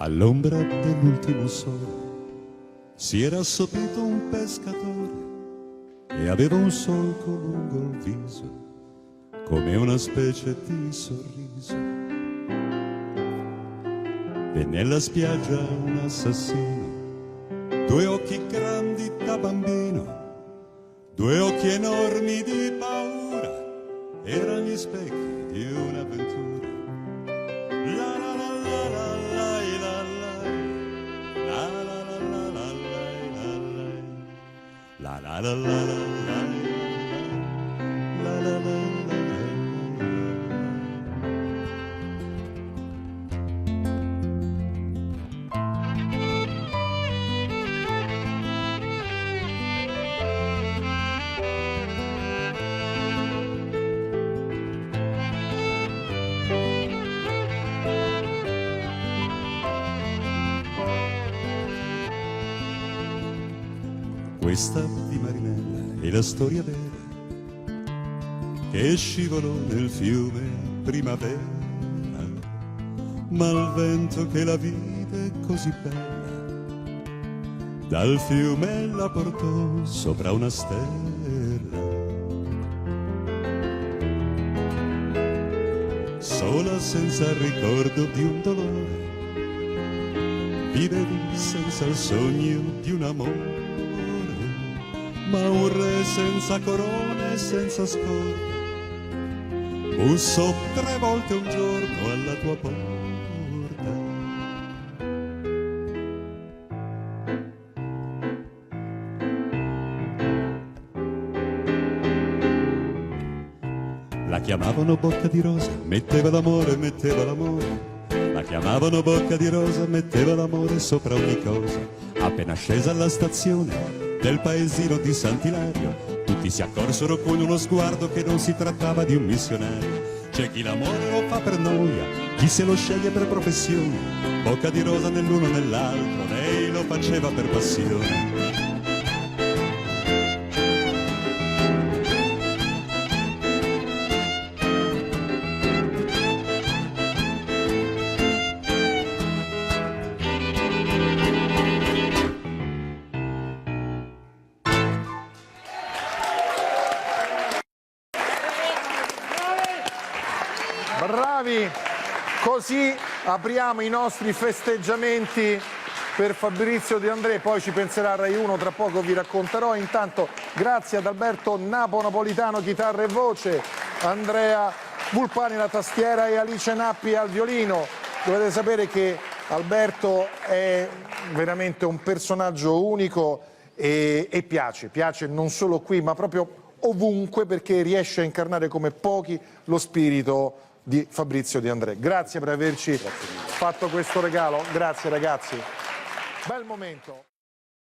All'ombra dell'ultimo sole si era assopito un pescatore e aveva un solco lungo il viso come una specie di sorriso. E nella spiaggia un assassino, due occhi grandi da bambino, due occhi enormi di paura, erano gli specchi di un'avventura. La la la la la la la la la la la la la la la la Questa di Marinella è la storia vera che scivolò nel fiume primavera, ma il vento che la vide così bella dal fiume la portò sopra una stella. Sola senza il ricordo di un dolore, vivevi senza il sogno di un amore, ma un re senza corona e senza scorta bussò 3 volte un giorno alla tua porta. La chiamavano bocca di rosa, metteva l'amore, metteva l'amore. La chiamavano bocca di rosa, metteva l'amore sopra ogni cosa. Appena scesa alla stazione del paesino di Sant'Ilario, tutti si accorsero con uno sguardo che non si trattava di un missionario. C'è chi l'amore lo fa per noia, chi se lo sceglie per professione. Bocca di rosa nell'uno e nell'altro, lei lo faceva per passione. Bravi! Così apriamo i nostri festeggiamenti per Fabrizio De André, poi ci penserà Rai 1, tra poco vi racconterò. Intanto grazie ad Alberto Napolitano, chitarra e voce, Andrea Vulpani alla tastiera e Alice Nappi al violino. Dovete sapere che Alberto è veramente un personaggio unico e piace non solo qui ma proprio ovunque, perché riesce a incarnare come pochi lo spirito di Fabrizio De André. Grazie per averci fatto questo regalo, grazie ragazzi, bel momento.